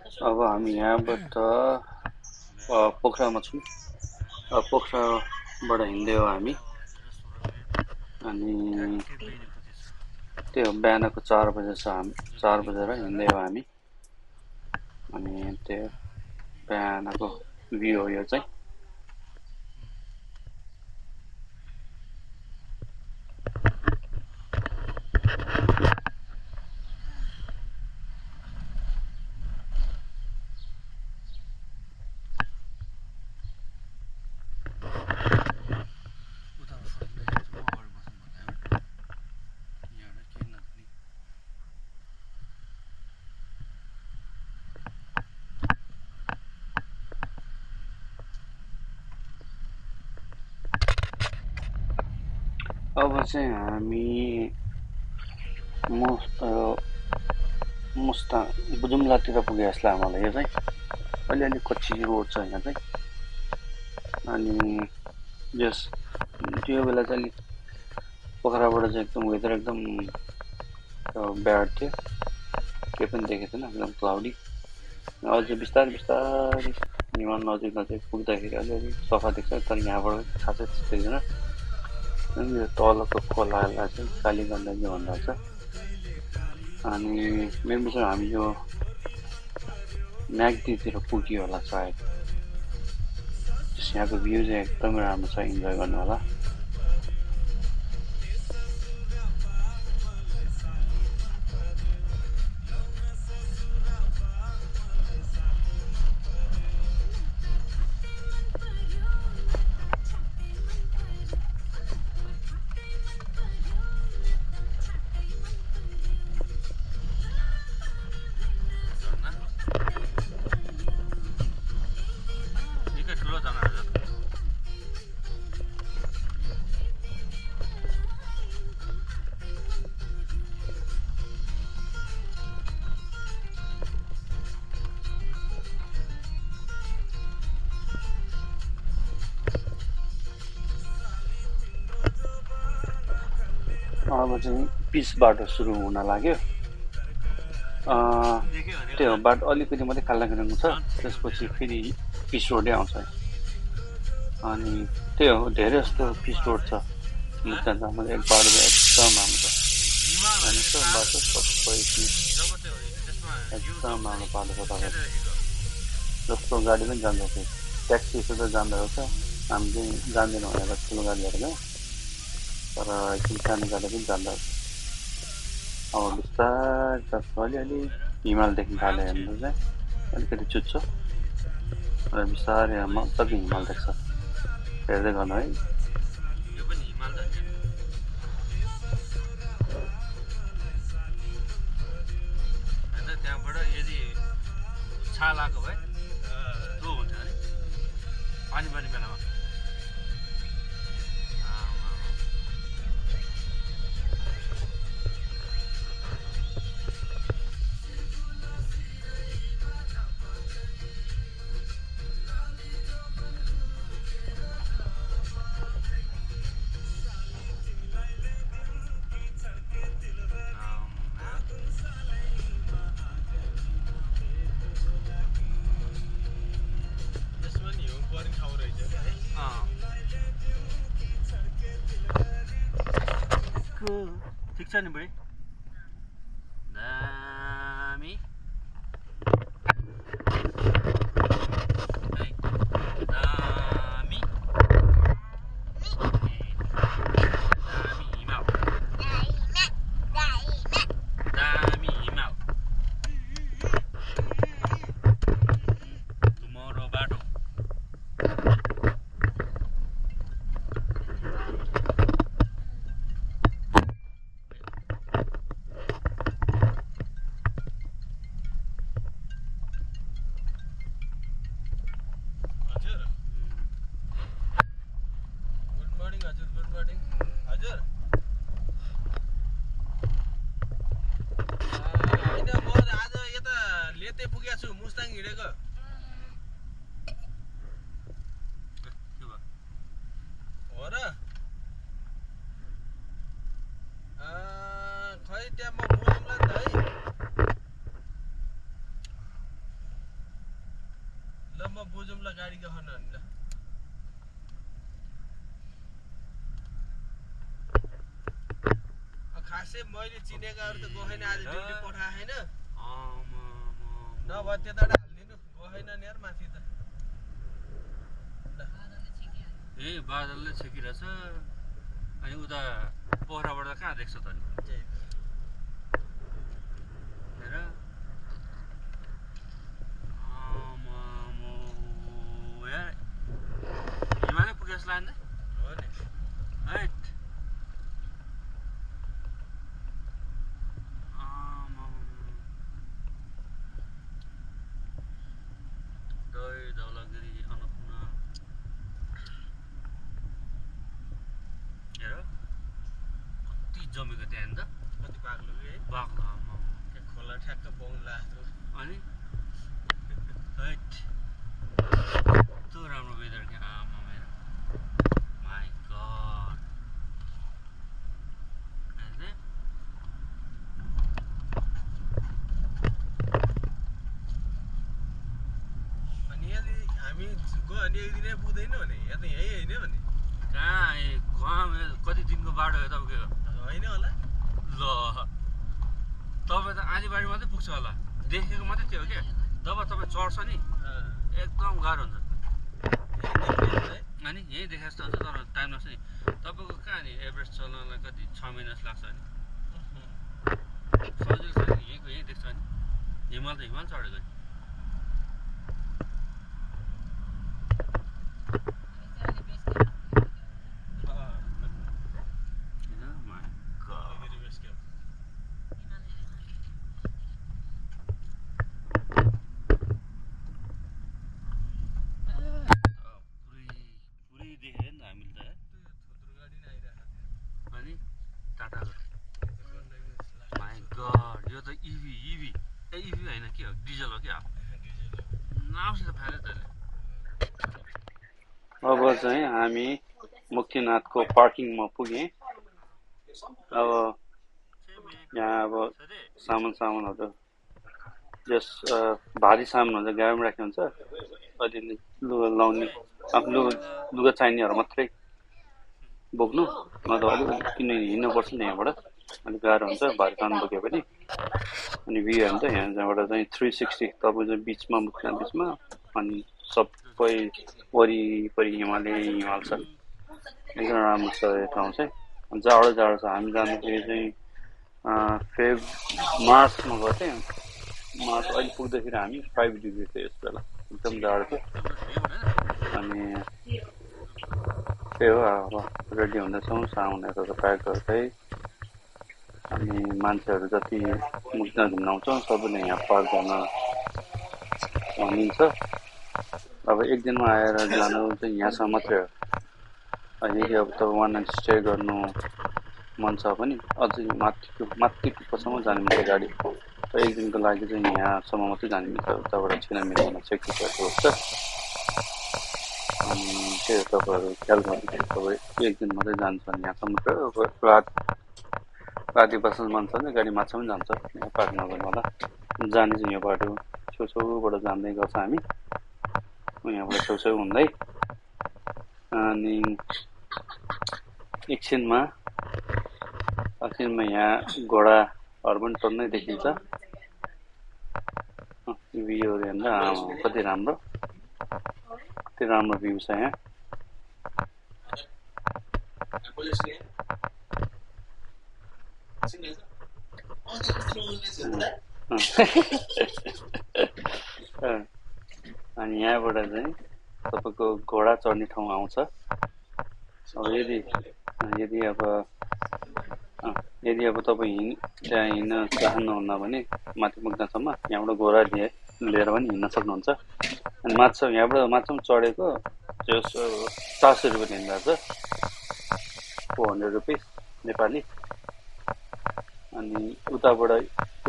अब हामी यहाँबाट पोखरामा छौँ। पोखराबाट हिँड्दै हो हामी। अनि त्यो बिहानको 4 बजे छ, 4 बजेर हिँड्दै हो हामी। अनि त्यो बिहानको भ्यू हो यो चाहिँ। अब चाहिँ हामी बुजुम्लातिर पुगे जस्तो लाग्यो मलाई। यो चाहिँ अलिअलि कच्ची रोड छ यहाँ चाहिँ। अनि त्यो बेला चाहिँ पोखराबाट चाहिँ एकदम वेदर एकदम ब्याड थियो, केही पनि देखेको थिएन, एकदम क्लाउडी। अझै बिस्तारै बिस्तारै हिमाल नजिक नजिक पुग्दाखेरि अलिअलि सफा देख्छ, तर यहाँबाट खासै देख्दैन। अनि यो तलको खोलालाई चाहिँ कालीगण्डकी भन्दो रहेछ। अनि मेन विषय हामी यो म्याग्दीतिर पुग्यो होला सायद। यहाँको भ्यू चाहिँ एकदमै राम्रो छ, इन्जोय गर्नु होला। अब चाहिँ पिच बाटो सुरु हुन लाग्यो। त्यो बाटो अलिकति मात्रै कालागिरङको छ, त्यसपछि फेरि पिच रोडै आउँछ। अनि त्यो हो, धेरै जस्तो पिच रोड छ। जाँदा एक बाटो एकदम राम्रो छ। अनि त्यो बाटो सबै एकदम राम्रो बाटो छ। तपाईँ जस्तो गाडी पनि जान्छ, ट्याक्सी सुधा जाँदो रहेछ। हामी चाहिँ जान्दैनौँ भनेर ठुलो गाडी लिएर गयौँ, तर एकदम सानो गाडी पनि जाँदो रहेछ। अब बिस्तारै अलिअलि हिमाल देख्न थाल्यो हेर्नु चाहिँ अलिकति चुच्चो र बिस्तारै मजाको हिमाल देख्छ। हेर्दै गर्नु है। त्यहाँबाट यदि छालाको भए त्यो हुन्थ्यो नि पानी पर्ने बेलामा। ठिक छ नि बुढी, दामी दामी दामी हिमाल, दामी हिमाल, टुमरो बाटो। लेते पुगेको छु, मुस्ताङ हिँडेको हो र। खै त्यहाँ म बोलाउँला नि त है। गाडी गहन नि ल खासै मैले चिनेकाहरु त गएन आज ड्युटी पठाए हैन नभए त्यताबाट हाल्दिनु गएन नि यार माथि त ए बादलले छेकिरहेछ अनि उता पोखराबाट कहाँ देख्छ त हेर यार हिमालय पुगेछ लान्छ हो नि हैट धौलागिरी अन्नपूर्ण हेर कति जमेको त्यहाँ नि त कति बाक्लो है बाक्लो खोला ठ्याक्क बौला अनि हैट कस्तो राम्रो वेदर क्या आमा मेरो माई गड अनि यदि हामी गयो भने एक दिनै पुग्दैनौँ भने या त यही होइन भने कहाँ कति दिनको बाटो हो तपाईँको होइन होला ल तपाईँ त आँधीबारी मात्रै पुग्छ होला देखेको मात्रै त्यो हो क्या जब तपाईँ चढ्छ नि एकदम गाह्रो हुन्छ अनि यहीँ देखाएको जस्तो हुन्छ तर टाइम लाग्छ नि तपाईँको कहाँ नि एभरेस्ट चल्नलाई कति 6 महिना जस्तो लाग्छ नि सजिलो छ नि यहीँ देख्छ नि हिमाल त हिमाल चढेको नि अब चाहिँ हामी मुक्तिनाथको पार्किङमा पुगेँ अब यहाँ अब सामानहरू जस भारी सामानहरू गाडीमा राख्ने हुन्छ अलिअलि लुगा लाउने आफ्नो लुगा चाहिनेहरू मात्रै बोक्नु नत्र अलिक किन हिँड्नुपर्छ नि यहाँबाट अलिक गाह्रो हुन्छ भारी सामान बोक्यो भने अनि भ्यू हुन्छ यहाँबाट चाहिँ 360 तपाईँ चाहिँ बिचमा मुक्तिनाथ बिचमा अनि सबै वरिपरि हिमाल छ एकदम राम्रो छ यो ठाउँ चाहिँ जाडो छ हामी जाँदाखेरि चाहिँ मार्चमा गएको थियौँ मार्च अहिले पुग्दाखेरि हामी 5 डिग्री थियो यस बेला एकदम जाडो थियो अनि त्यही हो अब रेडी हुँदैछौँ सामानहरू प्याक गर्दै अनि मान्छेहरू जति मुक्तिनाथ घुम्न आउँछ सबैले यहाँ पार्क गर्न भनिन्छ अब एक दिनमा आएर जानु चाहिँ यहाँसम्म मात्रै हो यदि अब तपाईँ 1 नाइट स्टे गर्नु मन छ भने अझै माथि टुप्पोसम्म जाने मिल्छ गाडी र एक दिनको लागि चाहिँ यहाँसम्म मात्रै जाने मिल्छ उताबाट छिन मिल्दैन सेक्युरिटीहरू हुन्छ अनि त्यही हो तपाईँहरू ख्याल गर्नु तपाईँ एक दिन मात्रै जान्छ भने यहाँसम्म राति बस्न मन छ भने गाडी माछा पनि जान्छ यहाँ पार्क नगर्नु होला जाने चाहिँ यो बाटो छेउछेउबाट जाँदै गर्छ हामी यहाँबाट छेउछेउ हुँदै अनि एकछिनमा यहाँ घोडाहरू पनि टन्नै देखिन्छ भ्यूहरू हेर्दा कति राम्रो भ्यू छ यहाँ अनि यहाँबाट चाहिँ तपाईँको घोडा चढ्ने ठाउँ आउँछ अब यदि अब तपाईँ त्यहाँ हिँड्न चाहनुहुन्न भने माथि पुग्नसम्म यहाँबाट घोडा लिएर पनि हिँड्न सक्नुहुन्छ अनि यहाँबाट माछा चढेको 400 रुपियाँ लिँदो रहेछ 400 रुपियाँ नेपाली अनि उताबाट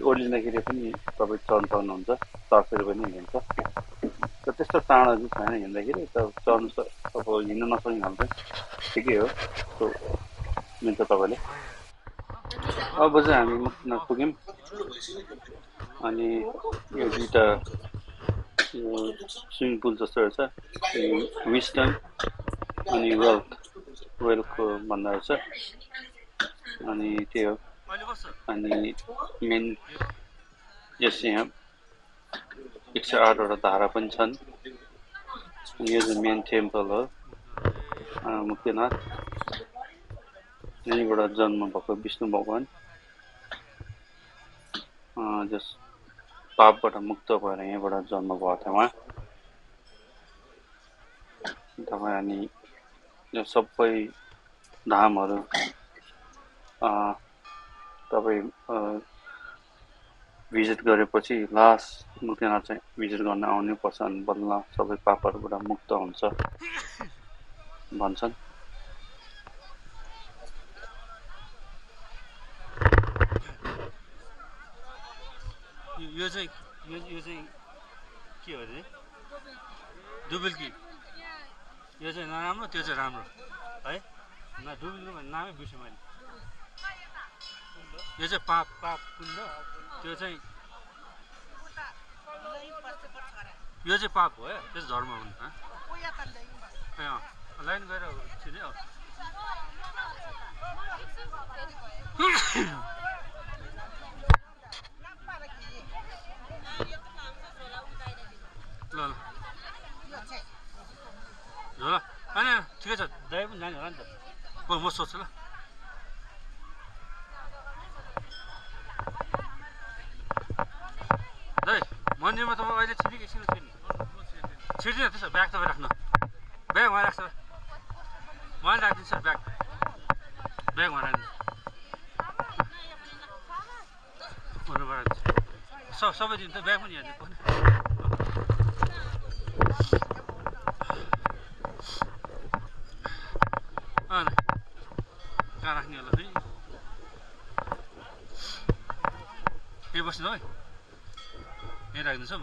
ओर्लिँदाखेरि पनि तपाईँ चढ्न सक्नुहुन्छ 400 रुपियाँ नै लिन्छ र त्यस्तो टाढा चाहिँ छैन हिँड्दाखेरि चढ्नु अब हिँड्न नसक्ने खालको ठिकै हो त्यो मिल्छ तपाईँले अब चाहिँ हामी मुक्तिनाथ पुग्यौँ अनि यो दुईवटा स्विमिङ पुल जस्तो रहेछ विस्टम अनि वेल्थको भन्दा रहेछ अनि त्यही हो अहिले कस्तो अनि मेन यस यहाँ 108 वटा धारा पनि छन् यो चाहिँ मेन टेम्पल हो मुक्तिनाथ यहीँबाट जन्म भएको विष्णु भगवान जस पापबाट मुक्त भएर यहीँबाट जन्म भएको थियो उहाँ तपाईँ अनि यो सबै धामहरू तपाईँ भिजिट गरेपछि लास्ट मुक्तिनाथ चाहिँ भिजिट गर्न आउनै पर्छ अनि बल्ल सबै पापहरूबाट मुक्त हुन्छ भन्छन् यो चाहिँ के हो रे डुबुल्की यो चाहिँ नराम्रो त्यो चाहिँ राम्रो है न डुबुल्की भन्ने नामै बिर्सेँ मैले यो चाहिँ पाप कुण्ड त्यो चाहिँ पाप हो त्यो चाहिँ धर्म हुन् ए लाइन गएर छिने हो ल होइन ठिकै छ दाइ पनि जाने होला नि त म सोध्छु ल दाइ मन्दिरमा तपाईँ अहिले छिटो एकछिन छिर्दिनँ त्यसो ब्याग तपाईँ राख्नु ब्याग उहाँ राख्छ उहाँ राखिदिन्छ ब्याग उहाँ राखिदिन्छ सबै दिन त ब्याग पनि हेर्नु पर्ने कहाँ राख्ने होला फेरि यही बस्नु है यहीँ राखिदिन्छौँ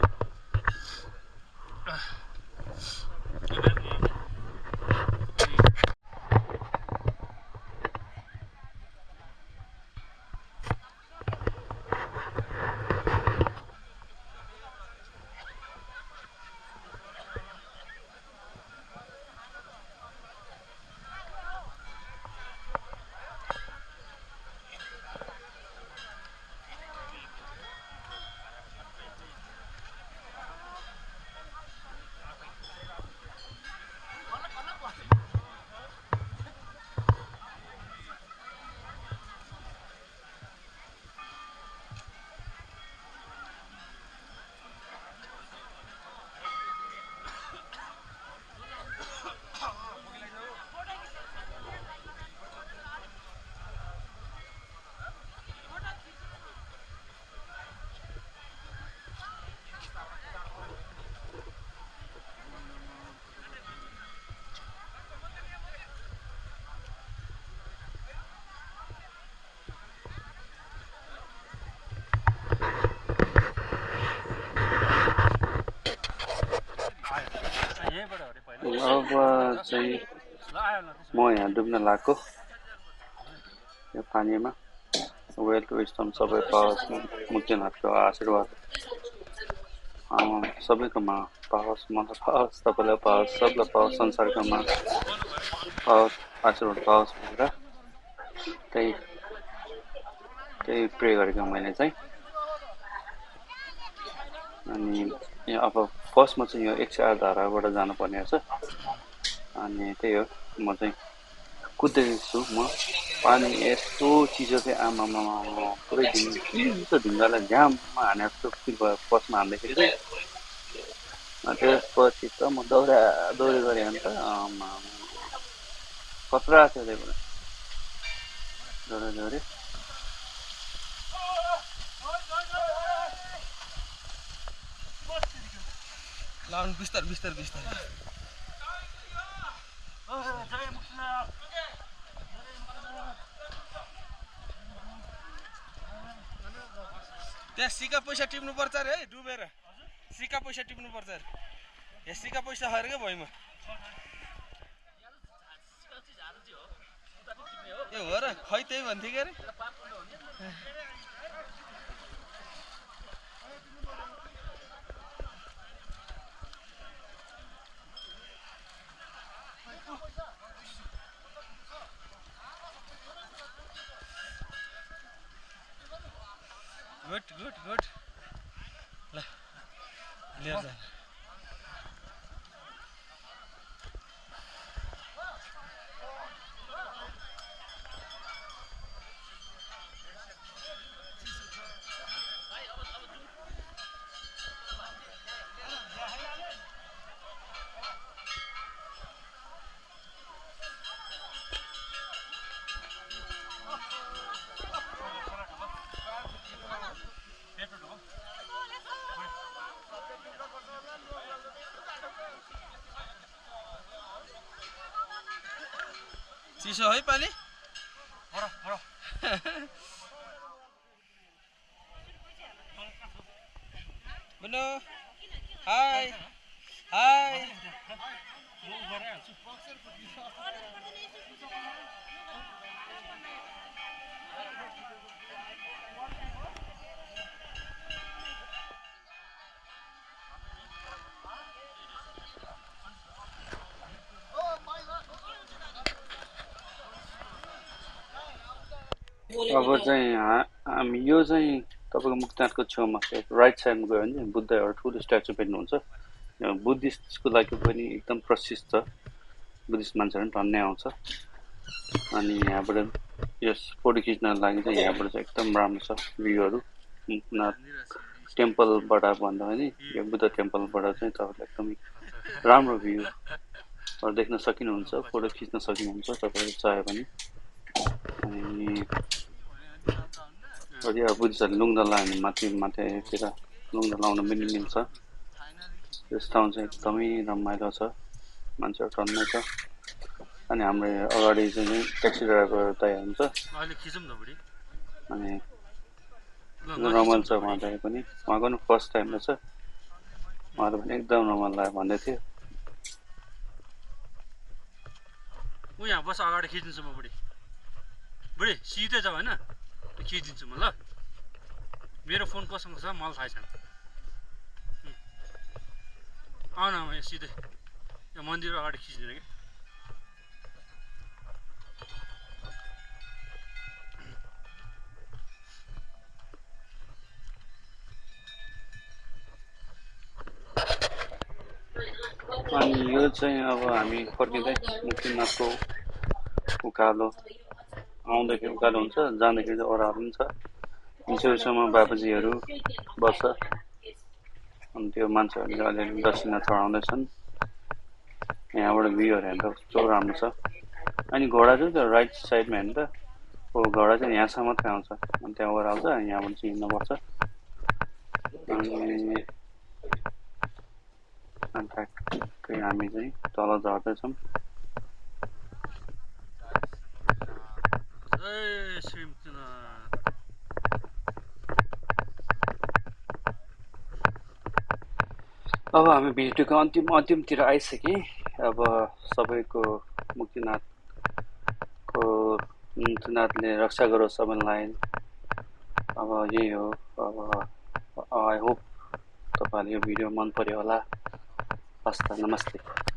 अब चाहिँ म यहाँ डुब्न लागेको यो पानीमा वेल्थ विस्टम सबै पाओस् मुक्तिनाथको आशीर्वाद सबैकोमा पाओस् मलाई पाओस् तपाईँलाई पाओस् सबलाई पाओस् संसारकोमा पाओस् आशीर्वाद पाओस् भनेर त्यही प्रे गरेको मैले चाहिँ अनि अब फर्स्टमा चाहिँ यो 108 धाराबाट जानुपर्ने रहेछ अनि त्यही हो म चाहिँ कुद्दैछु छु म पानी यस्तो चिसो चाहिँ आमामा पुरै चिसो ढुङ्गालाई झ्याममा हाने जस्तो फिल भयो फर्स्टमा हान्दाखेरि चाहिँ त्यसपछि त म दौडी गरेँ अन्त खतरा थियो त्यही भएर दौडे लाउनु बिस्तार त्यहाँ सिक्का पैसा टिप्नु पर्छ अरे है डुबेर सिक्का पैसा टिप्नु पर्छ अरे यहाँ सिक्का पैसा खएर क्या भइमा ए हो र खै त्यही भन्थ्यो के अरे गुड गुड गुड ल लिएर जा चिसो है पानी बुनु हाय हाय अब चाहिँ हामी यो चाहिँ तपाईँको मुक्तिनाथको छेउमा राइट साइडमा गयो भने चाहिँ बुद्ध एउटा ठुलो स्ट्याचु भेट्नुहुन्छ बुद्धिस्टको लागि पनि एकदम प्रसिद्ध बुद्धिस्ट मान्छेहरू पनि टन्नै आउँछ अनि यहाँबाट यस फोटो खिच्नको लागि चाहिँ यहाँबाट चाहिँ एकदम राम्रो छ भ्यूहरू मुक्तिनाथ टेम्पलबाट भन्दा पनि यो बुद्ध टेम्पलबाट चाहिँ तपाईँले एकदमै राम्रो भ्यूहरू देख्न सकिनुहुन्छ फोटो खिच्न सकिनुहुन्छ तपाईँले चाह्यो भने अनि बुद्धिस्टहरूले लुङ्गा लायो भने माथितिर लुङ्गा लाउन पनि मिल्छ यस ठाउँ चाहिँ एकदमै रमाइलो छ मान्छेहरू टन्नै छ अनि हाम्रो अगाडि चाहिँ ट्याक्सी ड्राइभर तयार हुन्छ अनि रमाइलो छ उहाँलाई पनि उहाँको पनि फर्स्ट टाइम रहेछ उहाँले पनि एकदम रमाइलो लाग्यो भन्दै थियो ऊ यहाँ बस अगाडि खिचिदिन्छु म बुढी सिधै जाऊ होइन खिचिदिन्छु म ल मेरो फोन कोसँग छ मलाई थाहा छैन आउन यहाँ सिधै यो मन्दिर अगाडि खिचिदिनु कि अनि यो चाहिँ अब हामी फर्किँदै मुक्तिनाथको उकालो आउँदाखेरि उकालो हुन्छ जाँदाखेरि चाहिँ ओह्रालो पनि छ छेउछाउमा बाबाजीहरू बस्छ अनि त्यो मान्छेहरूले अलिअलि दक्षिणा चढाउँदैछन् यहाँबाट भ्यूहरू हेर्दा कस्तो राम्रो छ अनि घोडा चाहिँ त्यो राइट साइडमा हेर्नु त घोडा चाहिँ यहाँसम्म मात्रै आउँछ अनि त्यहाँ ओह्राल्छ यहाँबाट चाहिँ हिँड्नुपर्छ अनि ठ्याक्कै हामी चाहिँ तल झर्दैछौँ अब हामी भिडियोको अन्तिमतिर आइसकेँ अब सबैको मुक्तिनाथले रक्षा गरोस् सबैलाई अब यही हो अब आई होप तपाईँहरूले यो भिडियो मन पर्यो होला हस् त नमस्ते